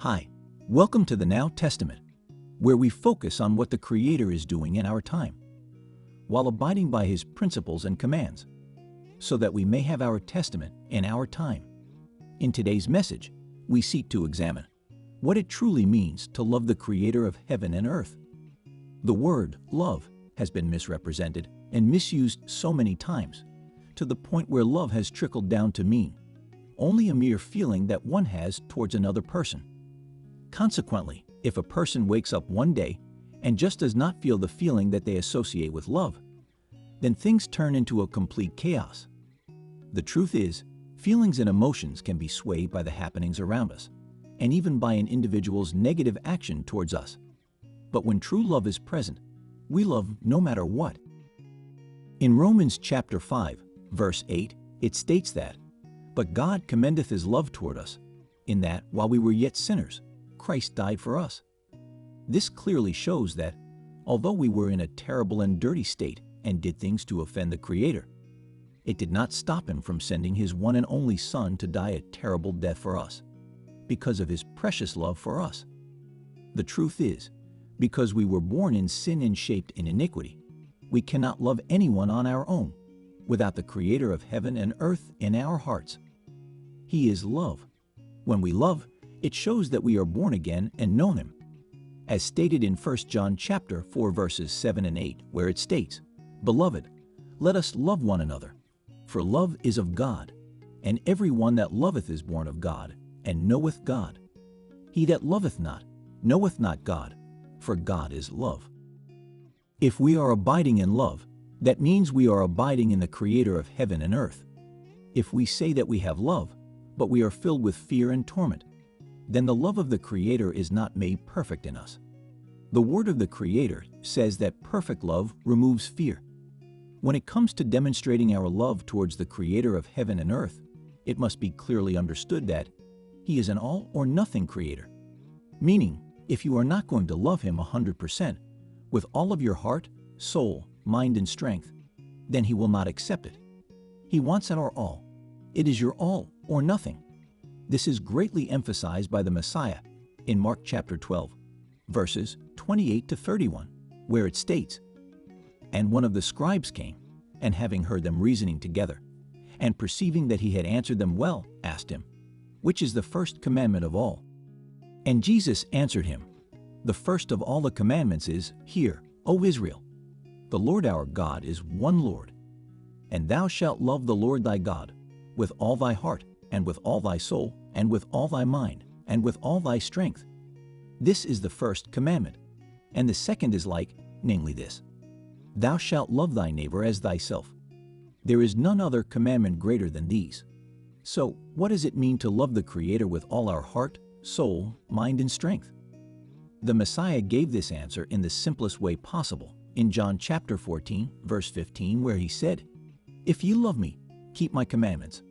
Hi, welcome to the Now Testament, where we focus on what the Creator is doing in our time, while abiding by His principles and commands, so that we may have our testament in our time. In today's message, we seek to examine what it truly means to love the Creator of heaven and earth. The word love has been misrepresented and misused so many times, to the point where love has trickled down to mean only a mere feeling that one has towards another person. Consequently, if a person wakes up one day and just does not feel the feeling that they associate with love, then things turn into a complete chaos. The truth is, feelings and emotions can be swayed by the happenings around us, and even by an individual's negative action towards us. But when true love is present, we love no matter what. In Romans chapter 5, verse 8, it states that, "But God commendeth His love toward us, in that, while we were yet sinners, Christ died for us." This clearly shows that, although we were in a terrible and dirty state and did things to offend the Creator, it did not stop Him from sending His one and only Son to die a terrible death for us, because of His precious love for us. The truth is, because we were born in sin and shaped in iniquity, we cannot love anyone on our own, without the Creator of heaven and earth in our hearts. He is love. When we love, it shows that we are born again and know Him. As stated in 1 John chapter 4 verses 7 and 8, where it states, "Beloved, let us love one another, for love is of God, and every one that loveth is born of God, and knoweth God. He that loveth not, knoweth not God, for God is love." If we are abiding in love, that means we are abiding in the Creator of heaven and earth. If we say that we have love, but we are filled with fear and torment, then the love of the Creator is not made perfect in us. The word of the Creator says that perfect love removes fear. When it comes to demonstrating our love towards the Creator of heaven and earth, it must be clearly understood that He is an all or nothing Creator. Meaning, if you are not going to love Him 100%, with all of your heart, soul, mind, and strength, then He will not accept it. He wants our all. It is your all or nothing. This is greatly emphasized by the Messiah in Mark chapter 12, verses 28 to 31, where it states, "And one of the scribes came, and having heard them reasoning together, and perceiving that he had answered them well, asked him, Which is the first commandment of all? And Jesus answered him, The first of all the commandments is, Hear, O Israel, the Lord our God is one Lord. And thou shalt love the Lord thy God with all thy heart, and with all thy soul, and with all thy mind, and with all thy strength. This is the first commandment. And the second is like, namely this, Thou shalt love thy neighbor as thyself. There is none other commandment greater than these." So, what does it mean to love the Creator with all our heart, soul, mind, and strength? The Messiah gave this answer in the simplest way possible in John chapter 14, verse 15, where He said, "If ye love me, keep my commandments."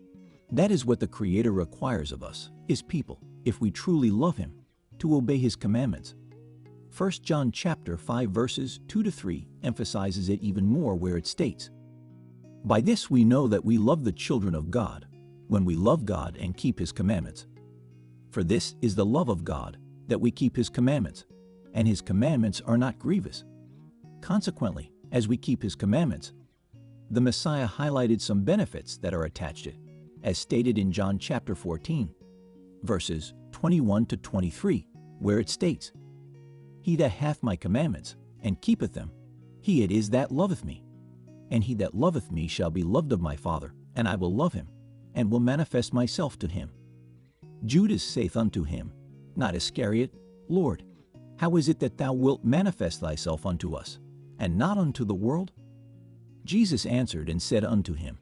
That is what the Creator requires of us, His people, if we truly love Him, to obey His commandments. 1 John chapter 5 verses 2 to 3 emphasizes it even more, where it states, "By this we know that we love the children of God, when we love God and keep His commandments. For this is the love of God, that we keep His commandments, and His commandments are not grievous." Consequently, as we keep His commandments, the Messiah highlighted some benefits that are attached to it, as stated in John chapter 14, verses 21 to 23, where it states, "He that hath my commandments, and keepeth them, he it is that loveth me. And he that loveth me shall be loved of my Father, and I will love him, and will manifest myself to him." Judas saith unto him, not Iscariot, "Lord, how is it that thou wilt manifest thyself unto us, and not unto the world?" Jesus answered and said unto him,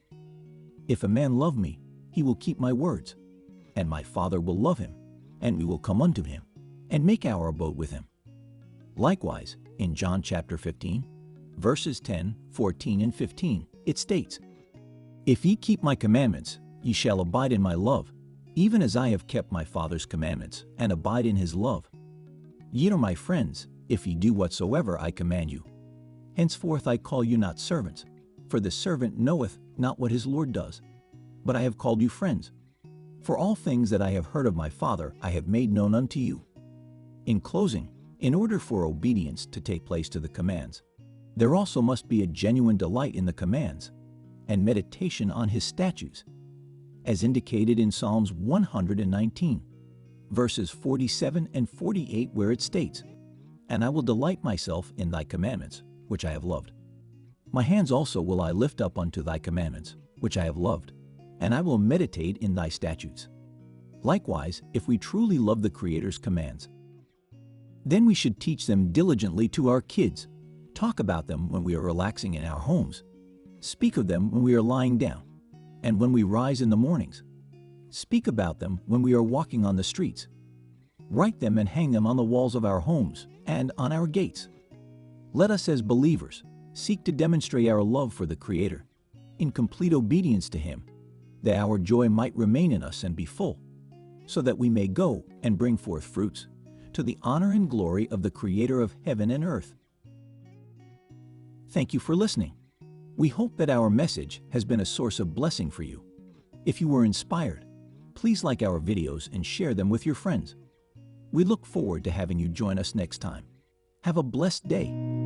"If a man love me, he will keep my words, and my Father will love him, and we will come unto him, and make our abode with him." Likewise, in John chapter 15, verses 10, 14, and 15, it states, "If ye keep my commandments, ye shall abide in my love, even as I have kept my Father's commandments, and abide in His love. Ye are my friends, if ye do whatsoever I command you. Henceforth I call you not servants, for the servant knoweth not what his Lord does. But I have called you friends. For all things that I have heard of my Father I have made known unto you. In closing, in order for obedience to take place to the commands, there also must be a genuine delight in the commands and meditation on His statutes, as indicated in Psalms 119, verses 47 and 48, where it states, "And I will delight myself in thy commandments, which I have loved. My hands also will I lift up unto thy commandments, which I have loved, and I will meditate in thy statutes." Likewise, if we truly love the Creator's commands, then we should teach them diligently to our kids, talk about them when we are relaxing in our homes, speak of them when we are lying down, and when we rise in the mornings. Speak about them when we are walking on the streets. Write them and hang them on the walls of our homes and on our gates. Let us as believers seek to demonstrate our love for the Creator in complete obedience to Him, that our joy might remain in us and be full, so that we may go and bring forth fruits to the honor and glory of the Creator of heaven and earth. Thank you for listening. We hope that our message has been a source of blessing for you. If you were inspired, please like our videos and share them with your friends. We look forward to having you join us next time. Have a blessed day.